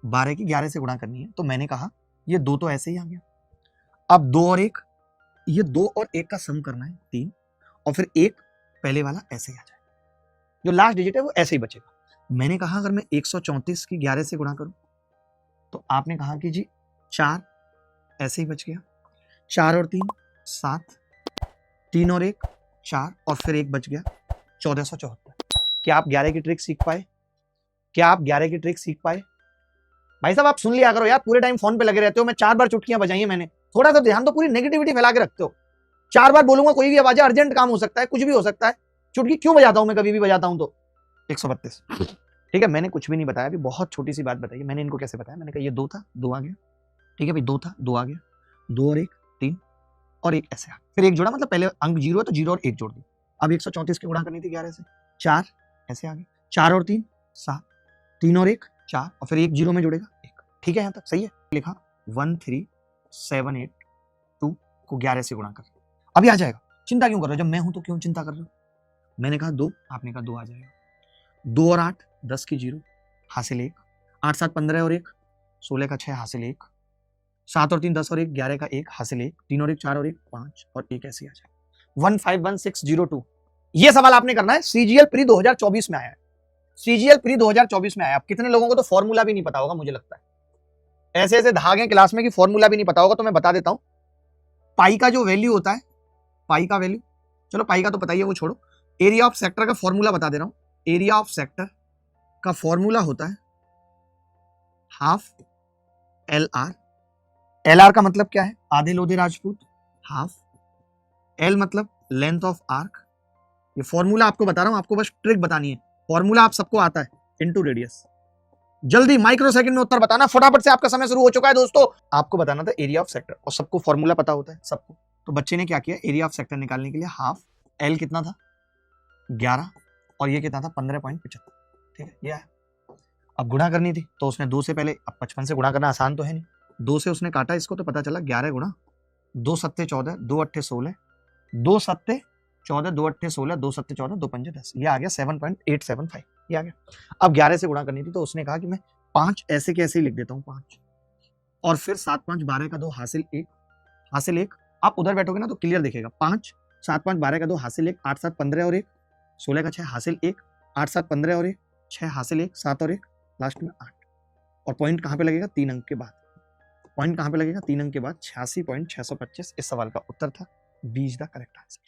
12 की 11 से गुणा करनी है, तो मैंने कहा ये 2 तो ऐसे ही आ गया। अब 2 और 1, ये 2 और 1 का सम करना है 3, और फिर 1 पहले वाला ऐसे ही आ जाएगा, जो लास्ट डिजिट है वो ऐसे ही बचेगा। मैंने कहा अगर मैं 134 की 11 से गुणा करूं, तो आपने कहा कि जी 4 ऐसे ही बच गया, 4 और 3 7, 3 और 1 4, और फिर 1 बच गया 1474। क्या आप 11 की ट्रिक सीख पाए? क्या आप 11 की ट्रिक सीख पाए? भाई साहब आप सुन लिया करो यार, पूरे टाइम फोन पे लगे रहते हो। मैं 4 बार चुटकियां बजाई है मैंने, थोड़ा सा ध्यान तो, पूरी नेगेटिविटी फैला के रखते हो। 4 बार बोलूंगा कोई भी आवाज है, अर्जेंट काम हो सकता है, कुछ भी हो सकता है। चुटकी क्यों बजाता हूं मैं, कभी भी बजाता हूं तो 132। ठीक है, मैंने कुछ भी नहीं बताया, अभी बहुत छोटी सी बात बताई। मैंने इनको कैसे बताया, मैंने कहा ये 2 था, 2 आ गया। ठीक है भाई, 2 था, 2 आ गया, 2 और 1 3, और 1 ऐसे आ गया, फिर 1 जोड़ा, मतलब पहले अंक 0 है तो 0 और 1 जोड़ दिया। अब 134 की गुणा करनी थी 11 से, 4 ऐसे आ गए, 4 और 3 7, 3 और 1 4, और फिर 1 0 में जुड़ेगा 1। ठीक है, यहां तक सही है। लिखा 13782 को 11 से गुणा कर, अभी आ जाएगा। चिंता क्यों कर रहे हो, जब मैं हूं तो क्यों चिंता कर रहे हो? मैंने कहा 2, आपने कहा 2 आ जाएगा। 2 और 8 10 की 0 हासिल 1, 8 7 15 और 1 16 का 6 हासिल 1, 7 और 3 10 और 1 11 का 1 हासिल 1, 3 और 1 4 और 1 5, और 1 ऐसे आ जाएगा 151602। ये सवाल आपने करना है, सीजीएल प्री 2024 में आया है। सीजीएल प्री 2024 में आया। अब कितने लोगों को तो फॉर्मूला भी नहीं पता होगा, मुझे लगता है ऐसे ऐसे धागे क्लास में कि फॉर्मूला भी नहीं पता होगा, तो मैं बता देता हूं। पाई का जो वैल्यू होता है, पाई का वैल्यू, चलो पाई का तो पता ही है, वो छोड़ो। एरिया ऑफ सेक्टर का फॉर्मूला बता दे रहा हूं। एरिया ऑफ सेक्टर का फॉर्मूला होता है half L R. L R का मतलब क्या है, आधे लोधे राजपूत, हाफ। एल मतलब लेंथ ऑफ आर्क। ये फॉर्मूला आपको बता रहा हूं, आपको बस ट्रिक बतानी है। फॉर्मूला आप सबको आता है, इनटू रेडियस। जल्दी माइक्रो सेकंड में उत्तर बताना, फटाफट से, आपका समय शुरू हो चुका है दोस्तों। आपको बताना था एरिया ऑफ सेक्टर, और सबको फॉर्मूला पता होता है सबको। तो बच्चे ने क्या किया, एरिया ऑफ सेक्टर निकालने के लिए हाफ एल कितना था 11, और ये कितना था 15.75। ठीक है, ये है। अब गुणा करनी थी तो उसने 2 से पहले, अब 55 से गुणा करना आसान तो है नहीं, 2 से उसने काटा इसको, तो पता चला 11 गुणा 2 सत्ते 14, 2 अट्ठे 16, 2 सत्ते 14, 2 अट्ठे 16, 2 सत्ते 14, 2 पंजे 10, ये आ गया 7.875, ये आ गया। अब 11 से गुणा करनी थी तो उसने कहा कि मैं 5 ऐसे के ऐसे ही लिख देता हूँ, 5, और फिर 7 5 12 का 2 हासिल 1, हासिल 1। आप उधर बैठोगे ना तो क्लियर दिखेगा, 5 7 5 12 का 2 हासिल 1, 8 7 15 और 1 16 का 6 हासिल 1, 8 7 15 और 1 6 हासिल 1 7 और 1 लास्ट में 8। और पॉइंट कहां पे लगेगा, 3 अंक के बाद। पॉइंट कहां पे लगेगा, 3 अंक के बाद। 86.625 इस सवाल का उत्तर था, B is the correct answer.